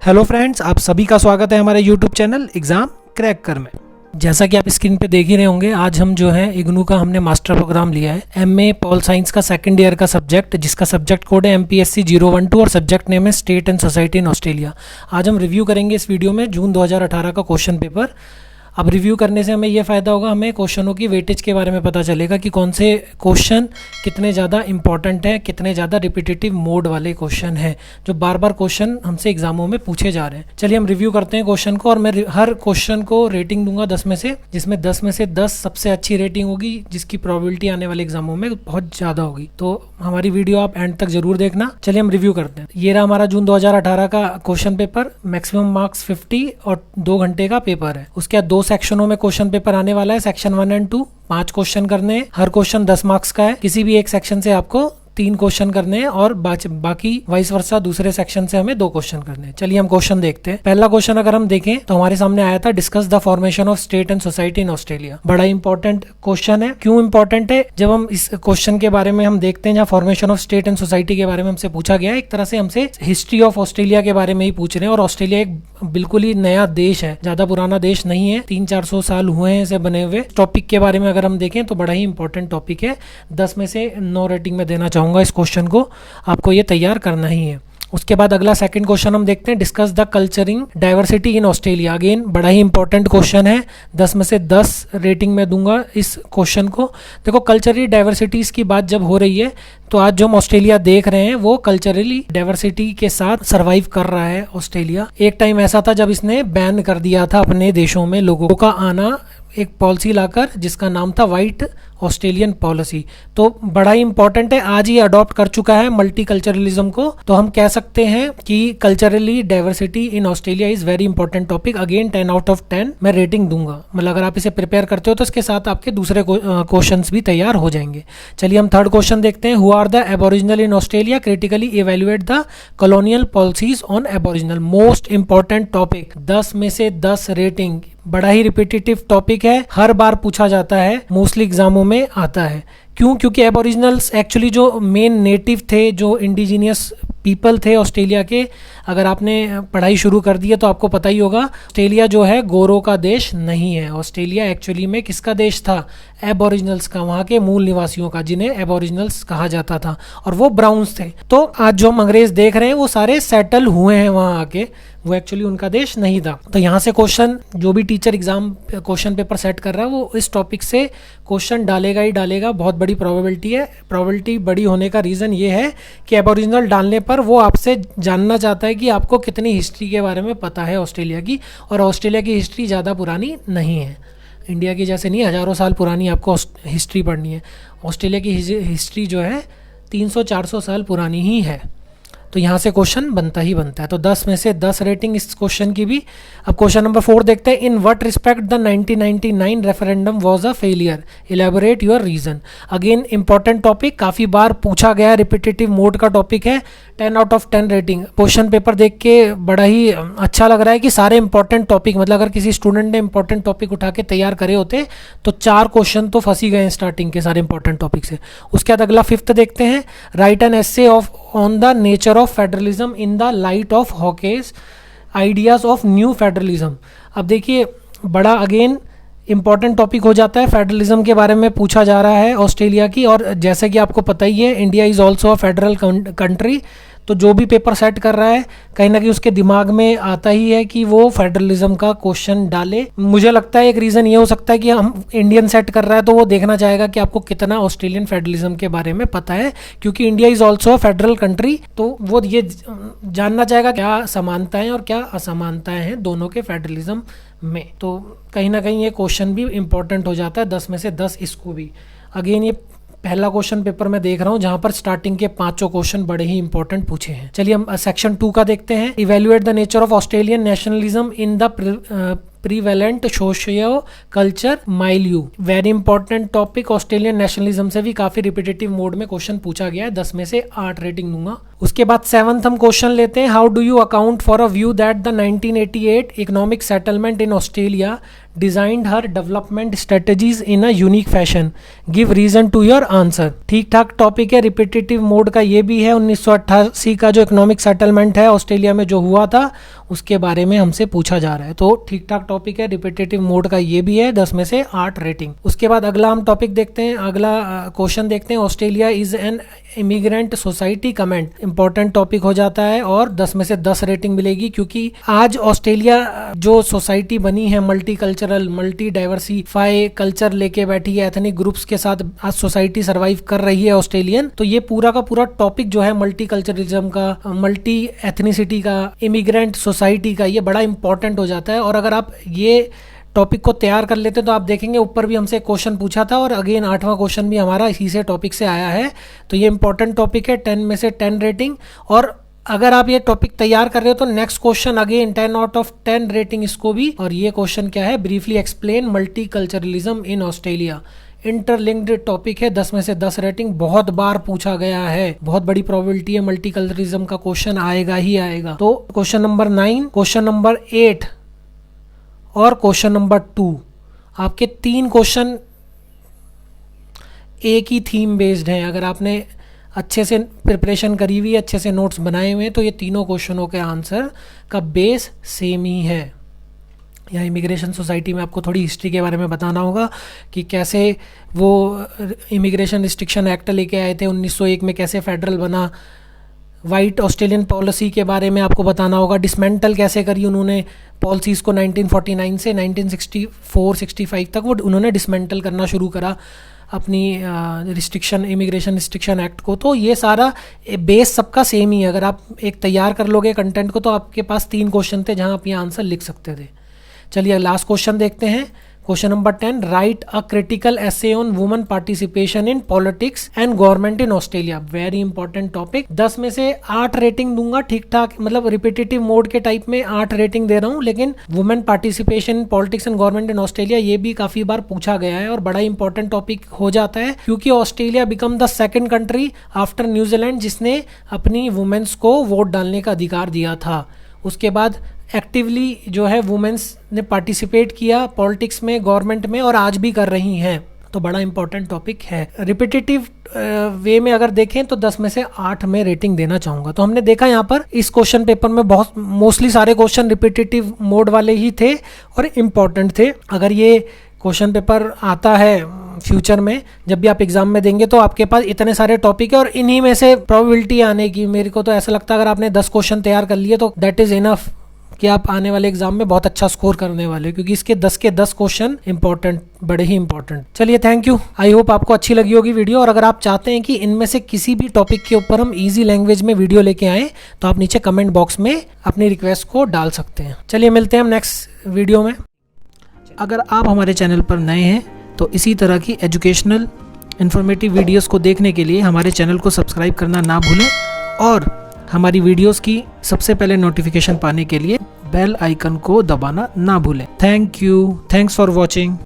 Hello friends, आप सभी का स्वागत है हमारे यूट्यूब चैनल एग्ज़ाम क्रैक कर में। जैसा कि आप स्क्रीन पे देख ही रहे होंगे, आज हम जो है इग्नू का हमने मास्टर प्रोग्राम लिया है एमए पॉल साइंस का सेकंड ईयर का सब्जेक्ट, जिसका सब्जेक्ट कोड है MPSC 012 और सब्जेक्ट नेम है state and society in Australia. आज हम रिव्यू करेंगे इस वीडियो में जून 2018 का क्वेश्चन पेपर। अब रिव्यू करने से हमें यह फ़ायदा होगा, हमें क्वेश्चनों की वेटेज के बारे में पता चलेगा कि कौन से क्वेश्चन कितने ज़्यादा इंपॉर्टेंट हैं, कितने ज़्यादा रिपीटेटिव मोड वाले क्वेश्चन हैं जो बार बार क्वेश्चन हमसे एग्जामों में पूछे जा रहे हैं। चलिए हम रिव्यू करते हैं क्वेश्चन को, और मैं हर क्वेश्चन को रेटिंग दूंगा 10 में से, जिसमें 10 में से 10 सबसे अच्छी रेटिंग होगी, जिसकी प्रोबेबिलिटी आने वाले एग्जामों में बहुत ज़्यादा होगी। तो हमारी वीडियो आप एंड तक जरूर देखना। चलिए हम रिव्यू करते हैं। ये रहा हमारा जून 2018 का क्वेश्चन पेपर। मैक्सिमम मार्क्स 50 और 2 घंटे का पेपर है। उसके बाद 2 सेक्शनों में क्वेश्चन पेपर आने वाला है, सेक्शन 1 एंड 2। 5 क्वेश्चन करने हैं, हर क्वेश्चन 10 मार्क्स का है। किसी भी एक सेक्शन से आपको 3 क्वेश्चन करने हैं और बाकी वाइस वर्सा दूसरे सेक्शन से हमें 2 क्वेश्चन करने हैं। चलिए हम क्वेश्चन देखते हैं। पहला क्वेश्चन अगर हम देखें तो हमारे सामने आया था, discuss the formation of state and society in Australia. बड़ा इंपॉर्टेंट क्वेश्चन है। क्यों इंपॉर्टेंट है? जब हम इस क्वेश्चन के बारे में हम देखते हैं, जहाँ formation of state and society के बारे में हमसे पूछा गया है, एक तरह से हमसे हिस्ट्री ऑफ ऑस्ट्रेलिया के बारे में ही पूछ रहे हैं। और ऑस्ट्रेलिया एक बिल्कुल ही नया देश है, ज्यादा पुराना देश नहीं है, 300-400 साल हुए हैं इसे बने हुए। टॉपिक के बारे में अगर हम देखें तो बड़ा ही इंपॉर्टेंट टॉपिक है। 10 में से 9 रेटिंग में देना चाहूंगा इस क्वेश्चन को। आपको ये तैयार करना ही है। उसके बाद अगला सेकंड क्वेश्चन हम देखते हैं, discuss the culturing diversity in Australia. Again बड़ा ही इंपॉर्टेंट क्वेश्चन है, 10 में से 10 रेटिंग में दूंगा इस क्वेश्चन को। देखो, कल्चरली डाइवर्सिटीज की बात जब हो रही है तो आज जो हम ऑस्ट्रेलिया देख रहे हैं वो कल्चरली डाइवर्सिटी के साथ सरवाइव कर रहा है ऑस्ट्रेलिया। एक टाइम ऐसा था जब इसने बैन कर दिया था अपने देशों में लोगों का आना, एक पॉलिसी लाकर जिसका नाम था वाइट ऑस्ट्रेलियन पॉलिसी। तो बड़ा ही इंपॉर्टेंट है, आज ही अडॉप्ट कर चुका है मल्टीकल्चरलिज्म को। तो हम कह सकते हैं कि culturally diversity in Australia is very important topic. Again 10 out of 10 मैं रेटिंग दूंगा। मतलब अगर आप इसे प्रिपेयर करते हो तो इसके साथ आपके दूसरे क्वेश्चंस भी तैयार हो जाएंगे। चलिए हम थर्ड क्वेश्चन देखते हैं। Who are the aboriginal in Australia, critically evaluate the colonial policies on aboriginal. Most important topic, 10 में से 10 रेटिंग। बड़ा ही रिपीटेटिव टॉपिक है, हर बार पूछा जाता है, मोस्टली एग्जामों में आता है। क्यों? क्योंकि एबोरिजिनल्स एक्चुअली जो मेन नेटिव थे, जो इंडिजीनियस पीपल थे ऑस्ट्रेलिया के, अगर आपने पढ़ाई शुरू कर दी है तो आपको पता ही होगा, ऑस्ट्रेलिया जो है गोरों का देश नहीं है। ऑस्ट्रेलिया एक्चुअली में किसका देश था? एबोरिजिनल्स का, वहाँ के मूल निवासियों का, जिन्हें एबोरिजिनल्स कहा जाता था, और वो ब्राउन्स थे। तो आज जो हम अंग्रेज देख रहे हैं वो सारे सेटल हुए हैं वहाँ आके, वो एक्चुअली उनका देश नहीं था। तो यहाँ से क्वेश्चन, जो भी teacher exam question paper set कर रहा है वो इस टॉपिक से क्वेश्चन डालेगा ही डालेगा। बहुत बड़ी प्रोबेबिलिटी है। प्रोबेबिलिटी बड़ी होने का रीज़न ये है कि एबोरिजिनल डालने पर वो आपसे जानना चाहता है कि आपको कितनी हिस्ट्री के बारे में पता है ऑस्ट्रेलिया की। और ऑस्ट्रेलिया की हिस्ट्री ज़्यादा पुरानी नहीं है, इंडिया की जैसे नहीं हज़ारों साल पुरानी आपको हिस्ट्री पढ़नी है। ऑस्ट्रेलिया की हिस्ट्री जो है 300-400 साल पुरानी ही है। तो यहाँ से क्वेश्चन बनता ही बनता है। तो 10 में से 10 रेटिंग इस क्वेश्चन की भी। अब क्वेश्चन नंबर 4 देखते हैं। In what respect the 1999 referendum was a failure, elaborate your reason. Again important topic, काफ़ी बार पूछा गया, रिपीटेटिव मोड का टॉपिक है। 10 out of 10 rating. Question paper देख के बड़ा ही अच्छा लग रहा है कि सारे इंपॉर्टेंट टॉपिक, मतलब अगर किसी स्टूडेंट ने इंपॉर्टेंट टॉपिक उठा के तैयार करे होते तो 4 क्वेश्चन तो फंसी गए हैं स्टार्टिंग के सारे इंपॉर्टेंट टॉपिक से। उसके बाद अगला 5th देखते हैं। Write an essay on the nature of federalism in the light of Hawke's ideas of new federalism. अब देखिए, बड़ा अगेन इंपॉर्टेंट टॉपिक हो जाता है। फेडरलिज्म के बारे में पूछा जा रहा है ऑस्ट्रेलिया की, और जैसे कि आपको पता ही है, India is also a federal country. तो जो भी पेपर सेट कर रहा है कहीं ना कहीं उसके दिमाग में आता ही है कि वो फेडरलिज्म का क्वेश्चन डाले। मुझे लगता है एक रीज़न ये हो सकता है कि हम इंडियन सेट कर रहा है तो वो देखना चाहेगा कि आपको कितना ऑस्ट्रेलियन फेडरलिज्म के बारे में पता है, क्योंकि India is also a federal country. तो वो ये जानना चाहेगा क्या समानताएं और क्या असमानताएं हैं दोनों के फेडरलिज्म में। तो कहीं ना कहीं ये क्वेश्चन भी इंपॉर्टेंट हो जाता है, 10 में से 10 इसको भी। अगेन ये पहला क्वेश्चन पेपर मैं देख रहा हूँ जहां पर स्टार्टिंग के 5 क्वेश्चन बड़े ही इंपॉर्टेंट पूछे हैं। चलिए हम सेक्शन 2 का देखते हैं। Evaluate the nature of Australian nationalism in the prevalent socio culture milieu. Very important topic. Australian nationalism से भी काफी रिपीटेटिव मोड में क्वेश्चन पूछा गया है। 10 में से 8 रेटिंग दूंगा। उसके बाद 7th हम क्वेश्चन लेते हैं, how do you account for a view that the 1988 economic settlement in Australia designed her development strategies in a unique fashion, give reason to your answer. ठीक ठाक टॉपिक है, रिपीटेटिव मोड का ये भी है। 1988 का जो इकोनॉमिक सेटलमेंट है ऑस्ट्रेलिया में जो हुआ था उसके बारे में हमसे पूछा जा रहा है, तो ठीक ठाक टॉपिक है, रिपीटेटिव मोड का ये भी है, 10 में से 8 रेटिंग। उसके बाद अगला हम टॉपिक देखते हैं, अगला क्वेश्चन देखते हैं, Australia is an immigrant society comment. Important topic हो जाता है और 10 में से 10 रेटिंग मिलेगी, क्योंकि आज ऑस्ट्रेलिया जो सोसाइटी बनी है multi cultural multi diversify culture लेके बैठी है, एथनिक ग्रुप्स के साथ आज सोसाइटी सर्वाइव कर रही है ऑस्ट्रेलियन, तो ये पूरा का पूरा टॉपिक जो है मल्टी कल्चरलिज्म का, मल्टी एथनिसिटी का, इमिग्रेंट सोसाइटी का, ये बड़ा इंपॉर्टेंट हो जाता है। और अगर आप ये टॉपिक को तैयार कर लेते तो आप देखेंगे ऊपर भी हमसे क्वेश्चन पूछा था और अगेन 8वां क्वेश्चन भी हमारा इसी से टॉपिक से आया है, तो ये इंपॉर्टेंट टॉपिक है, 10 में से 10 रेटिंग। और अगर आप ये टॉपिक तैयार कर रहे हो तो next question again 10 out of 10 rating इसको भी। और ये क्वेश्चन क्या है, briefly explain multi culturalism in Australia. Interlinked topic है, 10 में से 10 रेटिंग, बहुत बार पूछा गया है, बहुत बड़ी प्रोबेबिलिटी है मल्टीकल्चरलिज्म का क्वेश्चन आएगा ही आएगा। तो क्वेश्चन नंबर 9, क्वेश्चन नंबर 8 और क्वेश्चन नंबर 2 आपके 3 क्वेश्चन एक ही थीम बेस्ड हैं। अगर आपने अच्छे से प्रिपरेशन करी हुई है, अच्छे से नोट्स बनाए हुए हैं, तो ये तीनों क्वेश्चनों के आंसर का बेस सेम ही है। यहाँ इमिग्रेशन सोसाइटी में आपको थोड़ी हिस्ट्री के बारे में बताना होगा कि कैसे वो इमिग्रेशन रिस्ट्रिक्शन एक्ट लेके आए थे 1901 में, कैसे फेडरल बना, वाइट ऑस्ट्रेलियन पॉलिसी के बारे में आपको बताना होगा, डिसमेंटल कैसे करी उन्होंने पॉलिसीज़ को 1949 से 1964-65 तक वो उन्होंने डिसमेंटल करना शुरू करा अपनी रिस्ट्रिक्शन इमिग्रेशन रिस्ट्रिक्शन एक्ट को। तो ये सारा बेस सबका सेम ही है। अगर आप एक तैयार कर लोगे कंटेंट को तो आपके पास 3 क्वेश्चन थे जहाँ आप ये आंसर लिख सकते थे। चलिए लास्ट क्वेश्चन देखते हैं, question number 10, right a critical essay on women participation in politics and government in Australia. Very important topic, 10 में से 8 रेटिंग दूंगा, ठीक ठाक, मतलब रिपीटेटिव मोड के टाइप में 8 रेटिंग दे रहा हूँ, लेकिन women participation in politics and government in Australia ये भी काफी बार पूछा गया है और बड़ा इंपॉर्टेंट टॉपिक हो जाता है, क्योंकि Australia become the second country after New Zealand जिसने अपनी वुमेन्स को वोट डालने का अधिकार दिया था। उसके बाद एक्टिवली जो है वुमेन्स ने पार्टिसिपेट किया पॉलिटिक्स में, गवर्नमेंट में, और आज भी कर रही हैं, तो बड़ा इंपॉर्टेंट टॉपिक है। रिपीटेटिव वे में अगर देखें तो 10 में से 8 में रेटिंग देना चाहूँगा। तो हमने देखा यहाँ पर इस क्वेश्चन पेपर में बहुत मोस्टली सारे क्वेश्चन रिपीटेटिव मोड वाले ही थे और इम्पॉर्टेंट थे। अगर ये क्वेश्चन पेपर आता है फ्यूचर में, जब भी आप एग्जाम में देंगे, तो आपके पास इतने सारे टॉपिक है और इन्हीं में से प्रोबेबिलिटी आने की, मेरे को तो ऐसा लगता है अगर आपने 10 क्वेश्चन तैयार कर लिए तो दैट इज इनफ कि आप आने वाले एग्जाम में बहुत अच्छा स्कोर करने वाले, क्योंकि इसके 10 के 10 क्वेश्चन इंपॉर्टेंट, बड़े ही इंपॉर्टेंट। चलिए थैंक यू, आई होप आपको अच्छी लगी होगी वीडियो, और अगर आप चाहते हैं कि इनमें से किसी भी टॉपिक के ऊपर हम इजी लैंग्वेज में वीडियो लेके आएँ तो आप नीचे कमेंट बॉक्स में अपनी रिक्वेस्ट को डाल सकते हैं। चलिए मिलते हैं हम नेक्स्ट वीडियो में। अगर आप हमारे चैनल पर नए हैं तो इसी तरह की एजुकेशनल इन्फॉर्मेटिव वीडियोस को देखने के लिए हमारे चैनल को सब्सक्राइब करना ना भूलें और हमारी वीडियोस की सबसे पहले नोटिफिकेशन पाने के लिए बेल आइकन को दबाना ना भूलें। Thank you, thanks for watching.